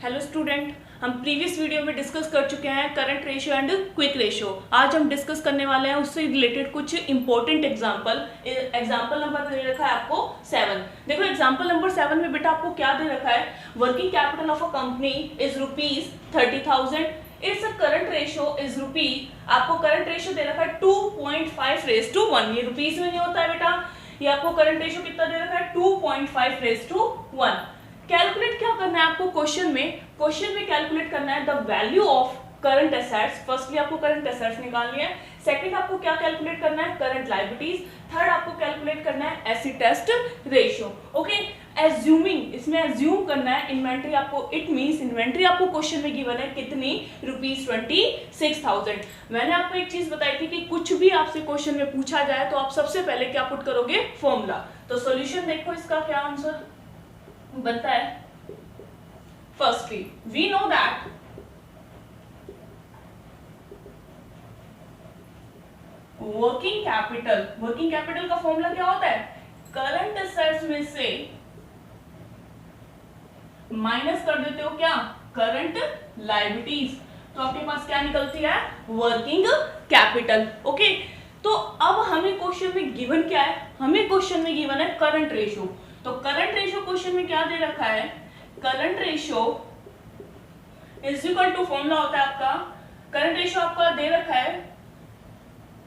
Hello student, हम previous video में discuss कर चुके हैं current ratio and quick ratio. आज हम डिस्कस करने वाले हैं उससे रिलेटेड कुछ इंपॉर्टेंट एग्जांपल नंबर दे रखा है आपको 7। देखो एग्जांपल नंबर 7 में बेटा आपको क्या दे रखा है, working capital of a company is ₹30,000, it's a current ratio is आपको करंट रेशियो दे रखा है 2.5:1। ये रुपीज में नहीं होता है बेटा, ये आपको करंट रेशियो कितना दे रखा है 2.5:1। कैलकुलेट क्या करना है आपको क्वेश्चन में कैलकुलेट करना है the value of current assets. Firstly आपको करंट एसेट्स निकालनी है, सेकंड आपको क्या कैलकुलेट करना है करंट लायबिलिटीज, थर्ड आपको कैलकुलेट करना है acid test ratio. Okay, assuming, इसमें एज्यूम करना है इन्वेंट्री आपको, इट मींस इन्वेंट्री आपको क्वेश्चन में गिवन है कितनी, ₹26,000। मैंने आपको एक चीज बताई थी कि कुछ भी आपसे क्वेश्चन में पूछा जाए तो आप सबसे पहले क्या पुट करोगे, फॉर्मूला। तो सॉल्यूशन देखो इसका क्या आंसर बनता है। Firstly we know that working capital का फॉर्मूला क्या होता है, करंट एसेट्स में से माइनस कर देते हो क्या, करंट लायबिलिटीज, तो आपके पास क्या निकलती है, वर्किंग कैपिटल। ओके, तो अब हमें क्वेश्चन में गिवन क्या है, हमें क्वेश्चन में गिवन है करंट रेशियो। तो करंट रेशियो क्वेश्चन में क्या दे रखा है, current ratio is equal to, formula होता है आपका, करंट रेशियो आपका दे रखा है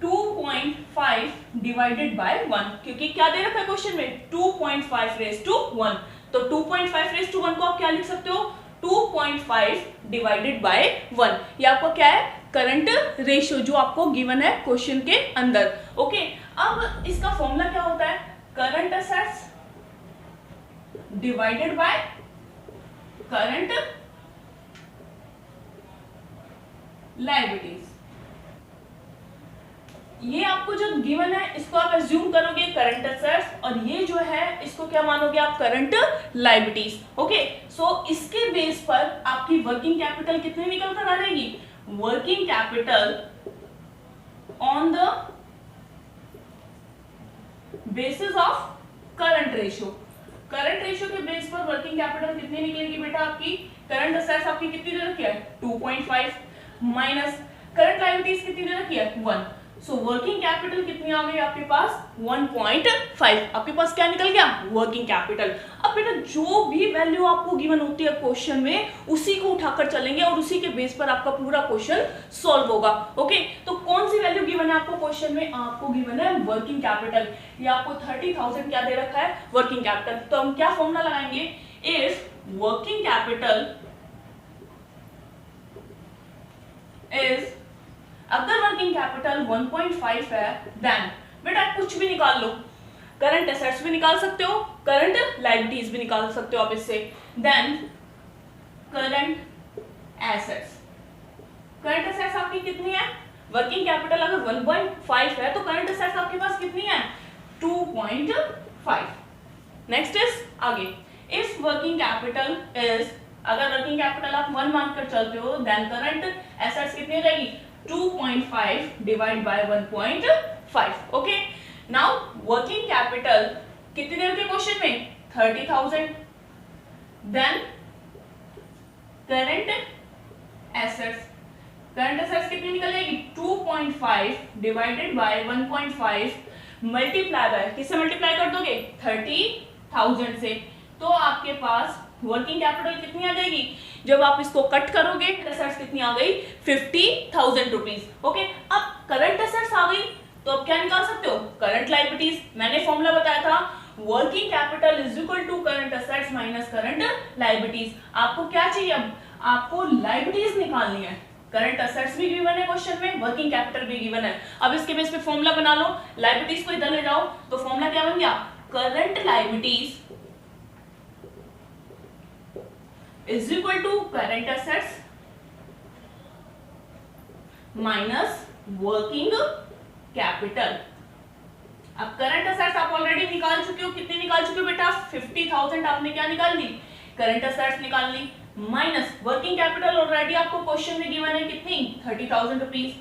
2.5 डिवाइडेड बाय 1, क्योंकि क्या दे रखा है क्वेश्चन में 2.5:1। तो 2.5:1 को आप क्या लिख सकते हो, 2.5 डिवाइडेड बाय 1। ये आपका क्या है, करंट रेशियो जो आपको गिवन है क्वेश्चन के अंदर। ओके, अब इसका फॉर्मूला क्या होता है, current assets divided by current liabilities. ये आपको जो गिवन है इसको आप एज्यूम करोगे करंट एसेट्स, और ये जो है इसको क्या मानोगे आप, करंट लायबिलिटीज। ओके, सो इसके बेस पर आपकी वर्किंग कैपिटल कितनी निकल कर आ जाएगी, working capital on the basis of current ratio. Current ratio के बेस पर वर्किंग कैपिटल कितनी निकलेगी बेटा आपकी, करंट एसेट्स आपकी कितनी दे रखी है 2.5 माइनस करंट लायबिलिटीज कितनी दे रखी है 1। सो वर्किंग कैपिटल कितनी आ गई आपके पास 1.5, आपके पास क्या निकल गया, वर्किंग कैपिटल। अब बेटा जो भी वैल्यू आपको गिवन होती है क्वेश्चन में उसी को उठाकर चलेंगे और उसी के बेस पर आपका पूरा क्वेश्चन सॉल्व होगा। ओके, तो कौन सी वैल्यू गिवन है आपको क्वेश्चन में, आपको गिवन है वर्किंग कैपिटल। ये आपको 30,000 क्या दे रखा है, वर्किंग कैपिटल। तो हम क्या फॉर्मूला लगाएंगे, इफ वर्किंग कैपिटल इज, अगर वर्किंग कैपिटल 1.5 है, देन बेटा कुछ भी निकाल लो, करंट एसेट्स भी निकाल सकते हो, करंट लायबिलिटीज भी निकाल सकते हो आप इससे। देन करंट एसेट्स आपकी कितनी है, वर्किंग कैपिटल अगर 1.5 है तो करंट एसेट्स आपके पास कितनी है 2.5। नेक्स्ट इज आगे, इफ वर्किंग कैपिटल इज, अगर वर्किंग कैपिटल आप 1 मानकर चलते हो, देन करंट एसेट्स कितनी हो जाएगी 2.5 divide by 1.5। Okay, now working capital कितनी देर के क्वेश्चन में 30,000, देन करंट एसेट्स कितनी निकल जाएगी 2.5 डिवाइडेड बाय 1.5 मल्टीप्लाई बाय, किससे मल्टीप्लाई कर दोगे 30,000 से, तो आपके पास वर्किंग कैपिटल कितनी आ जाएगी, जब आप इसको कट करोगे एसेट्स कितनी आ गई 50,000 रुपीज। ओके, अब करंट एसेट्स आ गई तो अब क्या निकाल सकते हो, करंट लायबिलिटीज। मैंने फॉर्मूला बताया था working capital is equal to current assets minus current liabilities. आपको क्या चाहिए, अब आपको लायबिलिटीज निकालनी है, करंट एसेट्स भी गिवन है क्वेश्चन में, वर्किंग कैपिटल भी गिवन है। अब इसके बेस पे फॉर्मूला बना लो, लायबिलिटीज को इधर ले जाओ, तो फॉर्मूला क्या बन गया, current liabilities is equal to current assets minus working capital। अब करंट एसेट्स आप ऑलरेडी निकाल चुके हो, कितने निकाल चुके हो बेटा 50,000 आपने क्या निकाल ली, करंट एसेट्स निकाल ली, माइनस वर्किंग कैपिटल ऑलरेडी आपको क्वेश्चन में गिवन है कितनी 30,000 रुपीज।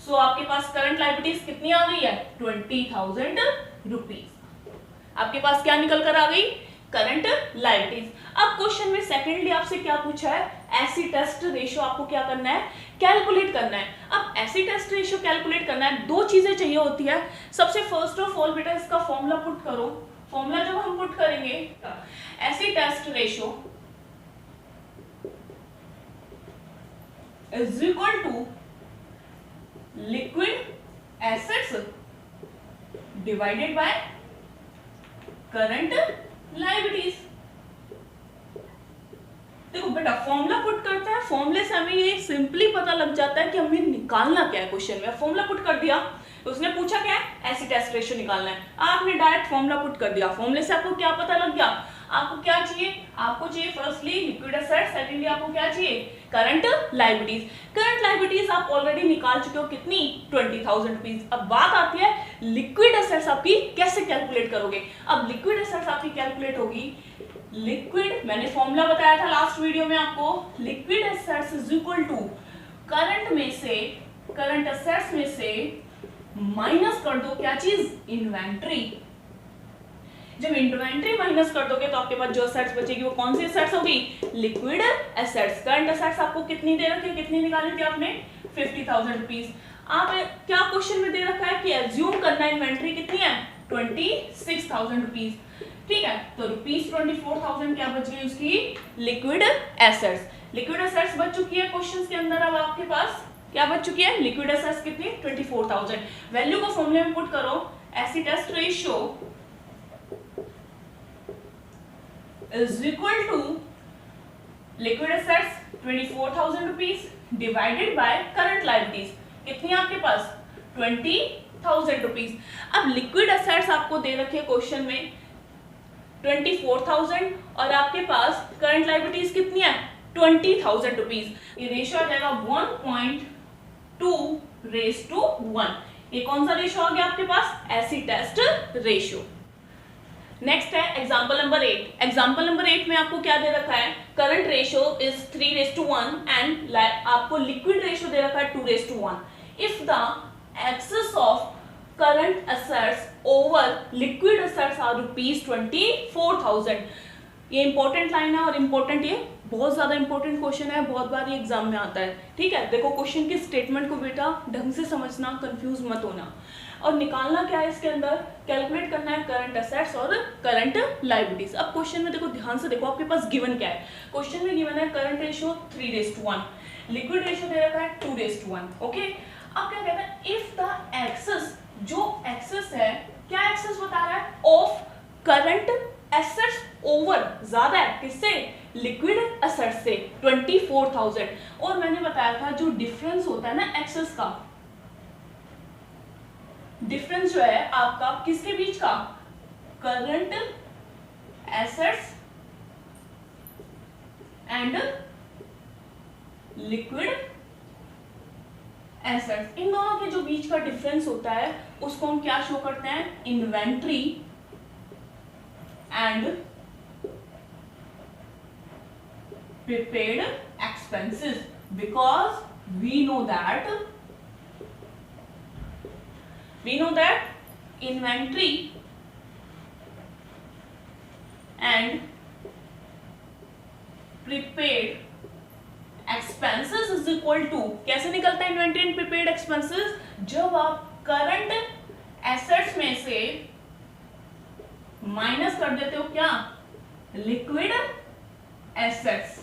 सो आपके पास करंट लायबिलिटीज कितनी आ गई है 20,000 रुपीज। आपके पास क्या निकल कर आ गई, करंट लायबिलिटीज। अब क्वेश्चन में सेकेंडली आपसे क्या पूछा है, एसिड टेस्ट रेशियो आपको क्या करना है, कैलकुलेट करना है। अब एसिड टेस्ट रेशियो कैलकुलेट करना है, दो चीजें चाहिए होती है। सबसे फर्स्ट ऑफ ऑल बेटा इसका फॉर्मूला पुट करो। फॉर्मूला जब हम पुट करेंगे, acid test ratio is equal to liquid assets divided by current liabilities. देखो बेटा फॉर्मूला पुट करते हैं, फॉर्मूले से हमें ये सिंपली पता लग जाता है कि हमें निकालना क्या है। क्वेश्चन में फॉर्मूला पुट कर दिया, उसने पूछा क्या है, एसिड टेस्ट रेशियो निकालना है, आपने डायरेक्ट फॉर्मूला पुट कर दिया। फॉर्मूले से आपको क्या पता लग गया, आपको क्या चाहिए, आपको चाहिए फर्स्टली लिक्विड एसेट्स, सेकेंडली आपको क्या चाहिए, करंट लायबिलिटीज। करंट लायबिलिटीज आप ऑलरेडी निकाल चुके हो, कितनी, 20,000 रुपीज। अब बात आती है लिक्विड एसेट्स आपकी कैसे कैलकुलेट करोगे। अब लिक्विड एसेट्स आपकी कैलकुलेट होगी, लिक्विड, मैंने फॉर्मूला बताया था लास्ट वीडियो में आपको, liquid assets is equal to current में से, करंट एसेट्स में से माइनस कर दो क्या चीज, इन्वेंट्री। जब इन्वेंट्री माइनस कर दोगे तो आपके पास जो एसेट्स बचेगी वो कौन सी एसेट्स होगी, लिक्विड एसेट्स। करंट एसेट्स आपको कितनी दे रखी है, कितनी निकाली थी आपने, 50,000 रुपीज। आप क्या क्वेश्चन में दे रखा है कि एज्यूम करना इन्वेंट्री कितनी है, 26,000 रुपीज। ठीक है, तो रुपीज 24,000 क्या बच गई उसकी, लिक्विड एसेट्स। लिक्विड एसेट्स बच चुकी है क्वेश्चन के अंदर। अब आपके पास क्या बच चुकी है, लिक्विड एसेट्स कितनी, 24,000। वैल्यू को फॉर्मूले में पुट करो, acid test ratio is equal to liquid assets 24,000 rupees divided by current liabilities। कितनी आपके पास, 20,000 रुपीज। अब लिक्विड एसेट्स आपको दे रखे क्वेश्चन में 24,000 और आपके पास करंट लायबिलिटीज कितनी है, 20,000 रुपीज। ये रेशियो आ जाएगा 1.2:1। ये कौन सा रेशियो आ गया आपके पास, एसिड टेस्ट रेशियो। नेक्स्ट है एग्जांपल नंबर 8। एग्जांपल नंबर 8 में आपको क्या दे रखा है, करंट रेशियो इज 3:1 एंड आपको लिक्विड रेशियो दे रखा है 2:1। If the excess of current assets over liquid assets are ₹24,000। ये इंपॉर्टेंट लाइन है और इंपॉर्टेंट, ये बहुत ज्यादा इंपॉर्टेंट क्वेश्चन है, बहुत बार ये एग्जाम में आता है। ठीक है, देखो क्वेश्चन की स्टेटमेंट को बेटा ढंग से समझना, कंफ्यूज मत होना। और निकालना क्या है इसके अंदर, कैलकुलेट करना है करंट एसेट्स और करंट लायबिलिटीज। अब क्वेश्चन में देखो, ध्यान से देखो, आपके पास गिवन क्या है। क्वेश्चन में गिवन है करंट रेशियो 3:1, लिक्विड रेशियो दे रखा है 2:1। ओके, अब क्या कहता है, इफ द एक्सेस, जो एक्सेस है, क्या एक्सेस बता रहा है, ऑफ करंट एसेट्स ओवर, ज्यादा है किससे, लिक्विड एसेट्स से, 24,000। और मैंने बताया था जो डिफरेंस होता है ना एक्सेस का, डिफरेंस जो है आपका किसके बीच का, current assets and liquid assets, इन दोनों के जो बीच का डिफरेंस होता है उसको हम क्या शो करते हैं, inventory and prepaid expenses. Because we know that inventory and prepaid expenses is equal to, कैसे निकलता है इन्वेंट्री एंड प्रीपेड एक्सपेंसेस, जब आप करंट एसेट्स में से माइनस कर देते हो क्या, लिक्विड एसेट्स,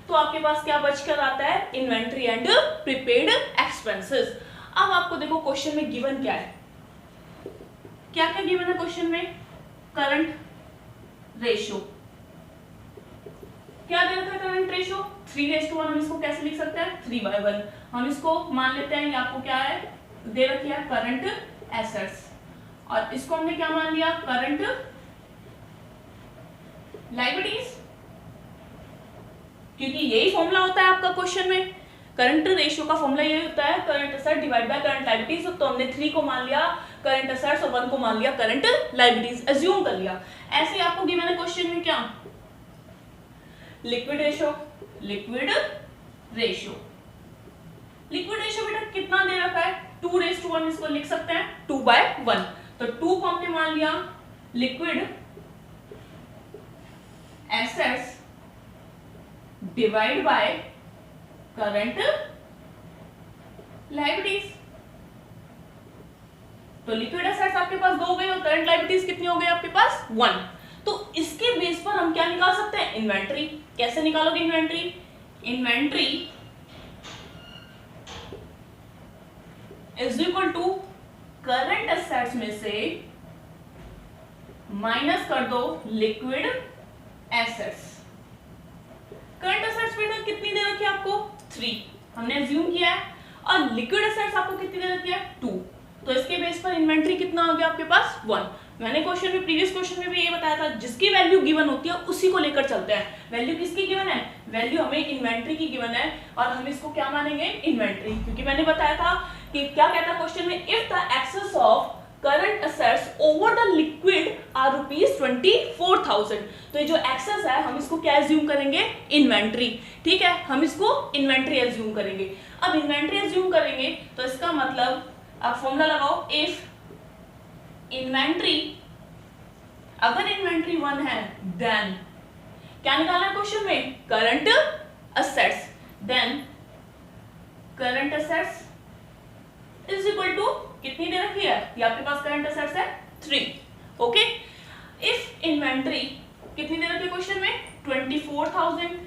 तो आपके पास क्या बचकर आता है, इन्वेंट्री एंड प्रीपेड एक्सपेंसेस। अब आपको देखो क्वेश्चन में गिवन क्या है, क्या क्या गिवन है क्वेश्चन में, करंट रेशियो क्या दे रखा है, करंट रेशियो 3:1। हम इसको कैसे लिख सकते हैं, 3/1। हम इसको मान लेते हैं, ये आपको क्या है दे रखी है, करंट एसेट्स, और इसको हमने क्या मान लिया, करंट लायबिलिटीज, क्योंकि यही फॉर्मूला होता है आपका क्वेश्चन में। करंट रेशियो का फॉर्मूला यही होता है, current asset divide by current liabilities. तो हमने 3 को मान लिया करंट एसेट्स और 1 को मान लिया करंट लायबिलिटीज, एज्यूम कर लिया। ऐसे आपको गिवन है क्वेश्चन में क्या, liquid ratio, liquid ratio, liquid ratio बेटा कितना दे रखा है, 2:1। इसको लिख सकते हैं 2/1। तो 2 को हमने मान लिया liquid assets divide by current liabilities. तो लिक्विड एसेट्स आपके पास 2 हो गई और करंट लायबिलिटीज कितनी हो गई आपके पास 1। तो इसके बेस पर हम क्या निकाल सकते हैं, इन्वेंट्री। कैसे निकालोगे inventory, inventory is equal to current assets में से माइनस कर दो लिक्विड एसेट्स। करंट एसेट्स में कितनी दे रखी है आपको 3, हमने अज्यूम किया है, और लिक्विड एसेट्स आपको कितनी दे रखी है 2। तो इसके बेस पर इन्वेंट्री कितना हो गया आपके पास 1। मैंने क्वेश्चन में प्रीवियस क्वेश्चन में भी ये बताया था, जिसकी वैल्यू गिवन होती है उसी को लेकर चलते हैं। वैल्यू किसकी गिवन है, वैल्यू हमें इन्वेंट्री की गिवन है, और हम इसको क्या मानेंगे इन्वेंट्री, क्योंकि मैंने बताया था कि क्या कहता है क्वेश्चन में, if the excess of current assets over the liquid are ₹24,000। तो ये जो एक्सेस है हम इसको क्या एज्यूम करेंगे, इन्वेंट्री। ठीक है, हम इसको इन्वेंट्री एज्यूम करेंगे। अब इन्वेंट्री एज्यूम करेंगे तो इसका मतलब आप फॉर्मूला लगाओ, इफ इन्वेंट्री, अगर इन्वेंट्री 1 है देन क्या निकालना है क्वेश्चन में, current assets. Then current assets is equal to कितनी दे रखी है, ये आपके पास करंट एसेट्स है 3। ओके, इफ इन्वेंट्री कितनी दे रखी है क्वेश्चन में 24,000,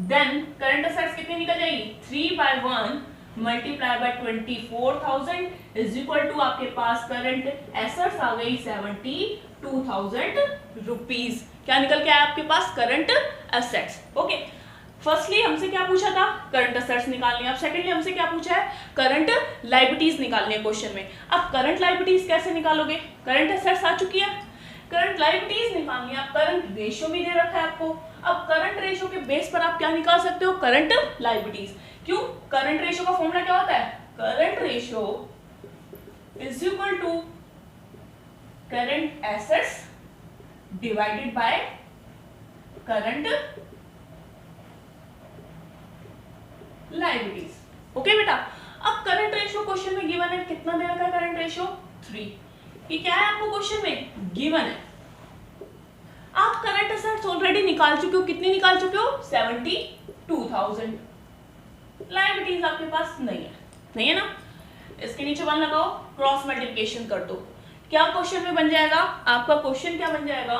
देन करंट एसेट्स कितनी निकल जाएगी 3/1 multiply by 24,000 is equal to आपके पास करंट एसेट्स आ गई 72,000 रुपीज। क्या निकल के आया आपके पास, करंट एसेट्स। ओके, फर्स्टली हमसे क्या पूछा था, करंट एसेट्स निकालनी है। अब सेकेंडली हमसे क्या पूछा है, करंट लायबिलिटीज निकालनी है क्वेश्चन में। अब करंट लायबिलिटीज कैसे निकालोगे, करंट एसेट्स आ चुकी है, करंट लायबिलिटीज निकालनी है। करंट रेशियो भी दे रखा है आपको। अब करंट रेशियो के बेस पर आप क्या निकाल सकते हो, करंट लायबिलिटीज। क्यों, करंट रेशियो का फॉर्मूला क्या होता है, current ratio is equal to current assets divided by current liabilities. Okay बेटा, अब करंट रेशियो क्वेश्चन में गिवन है, कितना दे रखा है करंट रेशियो 3। ये क्या है आपको क्वेश्चन में गिवन है। आप करंट एसेट्स ऑलरेडी निकाल चुके हो, कितनी निकाल चुके हो 72,000। लायबिलिटीज आपके पास नहीं है ना, इसके नीचे 1 लगाओ, क्रॉस मल्टीप्लिकेशन कर दो। क्या क्वेश्चन में बन जाएगा आपका, क्वेश्चन क्या बन जाएगा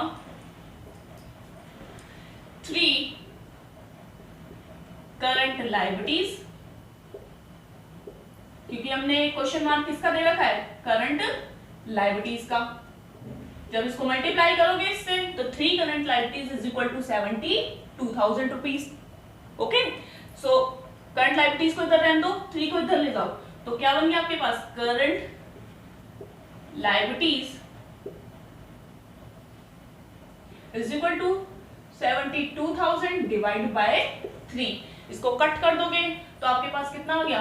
3 करंट लायबिलिटीज, क्योंकि हमने क्वेश्चन मार्क किसका दे रखा है, करंट लायबिलिटीज का। जब इसको मल्टीप्लाई करोगे इससे तो 3 current liabilities is equal to 72,000 rupees. Okay, so current liabilities को इधर रहने दो, 3 को इधर ले जाओ, तो क्या बन गया आपके पास, current liabilities is equal to 72,000 divide by 3। इसको कट कर दोगे तो आपके पास कितना हो गया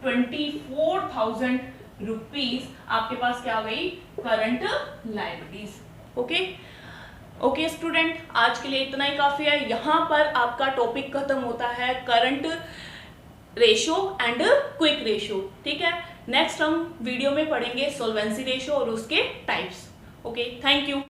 24,000 रुपीज आपके पास क्या आ गई, करंट लायबिलिटीज। ओके स्टूडेंट, आज के लिए इतना ही काफी है। यहाँ पर आपका टॉपिक खत्म होता है current ratio and quick ratio. ठीक है, नेक्स्ट हम वीडियो में पढ़ेंगे सॉल्वेंसी रेशियो और उसके टाइप्स। Okay, thank you.